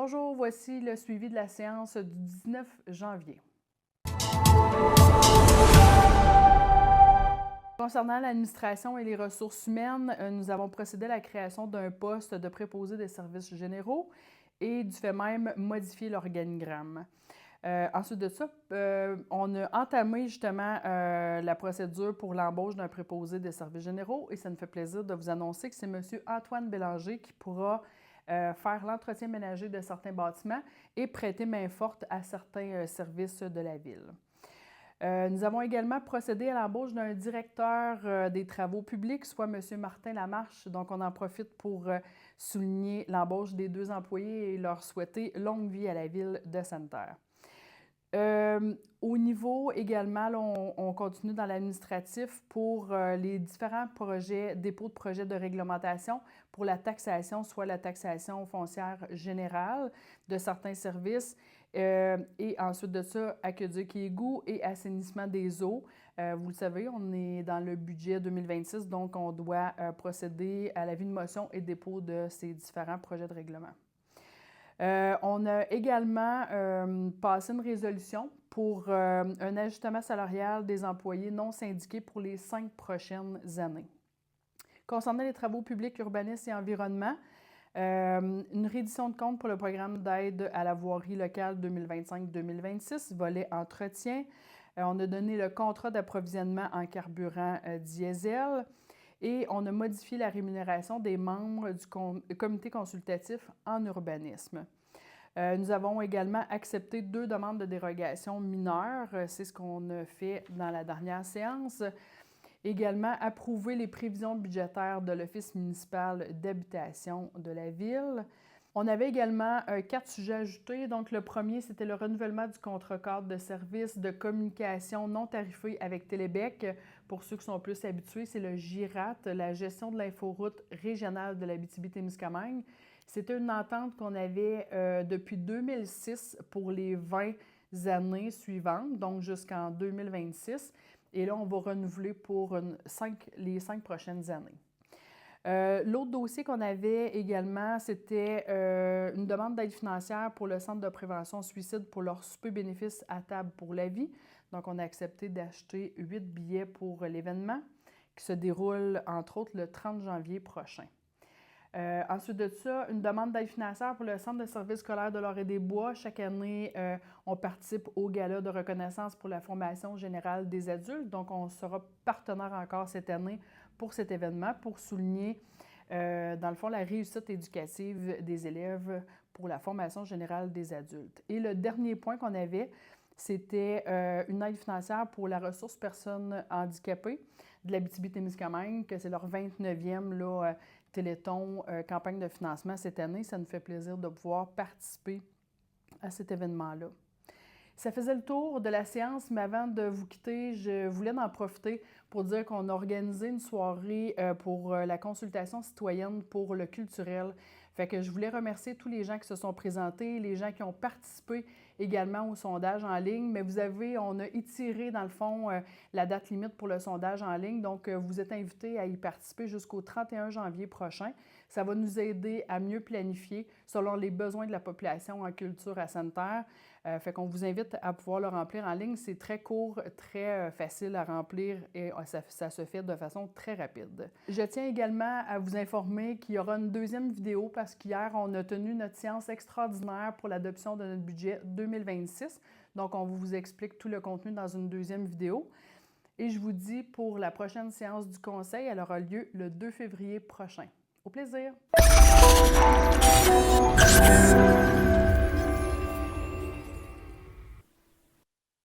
Bonjour, voici le suivi de la séance du 19 janvier. Concernant l'administration et les ressources humaines, nous avons procédé à la création d'un poste de préposé des services généraux et du fait même modifié l'organigramme. Ensuite de ça, on a entamé justement la procédure pour l'embauche d'un préposé des services généraux et ça me fait plaisir de vous annoncer que c'est M. Antoine Bélanger qui pourra faire l'entretien ménager de certains bâtiments et prêter main forte à certains services de la ville. Nous avons également procédé à l'embauche d'un directeur des travaux publics, soit M. Martin Lamarche. Donc, on en profite pour souligner l'embauche des 2 employés et leur souhaiter longue vie à la ville de Sainte-Terre. Au niveau également, là, on continue dans l'administratif pour les différents projets, dépôts de projets de réglementation pour la taxation, soit la taxation foncière générale de certains services et ensuite de ça, aqueduc et égouts et assainissement des eaux. Vous le savez, on est dans le budget 2026, donc on doit procéder à l'avis de motion et dépôt de ces différents projets de règlement. On a également passé une résolution pour un ajustement salarial des employés non syndiqués pour les 5 prochaines années. Concernant les travaux publics, urbanisme et environnement, une reddition de compte pour le programme d'aide à la voirie locale 2025-2026, volet entretien. On a donné le contrat d'approvisionnement en carburant diesel. Et on a modifié la rémunération des membres du comité consultatif en urbanisme. Nous avons également accepté 2 demandes de dérogation mineures. C'est ce qu'on a fait dans la dernière séance. Également, approuver les prévisions budgétaires de l'Office municipal d'habitation de la ville. On avait également 4 sujets ajoutés. Donc, le premier, c'était le renouvellement du contrat-cadre de services de communication non tarifé avec Télébec. Pour ceux qui sont plus habitués, c'est le GIRAT, la gestion de l'inforoute régionale de l'Abitibi-Témiscamingue. C'était une entente qu'on avait depuis 2006 pour les 20 années suivantes, donc jusqu'en 2026. Et là, on va renouveler pour les 5 prochaines années. L'autre dossier qu'on avait également, c'était une demande d'aide financière pour le Centre de prévention suicide pour leur souper bénéfice à table pour la vie. Donc, on a accepté d'acheter 8 billets pour l'événement qui se déroule, entre autres, le 30 janvier prochain. Ensuite de ça, une demande d'aide financière pour le Centre de services scolaires de l'Orée-des-Bois. Chaque année, on participe au gala de reconnaissance pour la formation générale des adultes. Donc, on sera partenaire encore cette année pour cet événement pour souligner, dans le fond, la réussite éducative des élèves pour la formation générale des adultes. Et le dernier point qu'on avait, c'était une aide financière pour la ressource personnes handicapées de l'Abitibi-Témiscamingue, que c'est leur 29e là, Téléthon, campagne de financement cette année. Ça nous fait plaisir de pouvoir participer à cet événement-là. Ça faisait le tour de la séance, mais avant de vous quitter, je voulais en profiter pour dire qu'on a organisé une soirée pour la consultation citoyenne pour le culturel. Fait que je voulais remercier tous les gens qui se sont présentés, les gens qui ont participé également au sondage en ligne, mais on a étiré dans le fond la date limite pour le sondage en ligne, donc vous êtes invités à y participer jusqu'au 31 janvier prochain. Ça va nous aider à mieux planifier selon les besoins de la population en culture à Sainte-Terre. Fait qu'on vous invite à pouvoir le remplir en ligne. C'est très court, très facile à remplir et ça se fait de façon très rapide. Je tiens également à vous informer qu'il y aura une deuxième vidéo parce qu'hier, on a tenu notre séance extraordinaire pour l'adoption de notre budget 2026. Donc, on vous explique tout le contenu dans une deuxième vidéo. Et je vous dis pour la prochaine séance du Conseil, elle aura lieu le 2 février prochain. Au plaisir!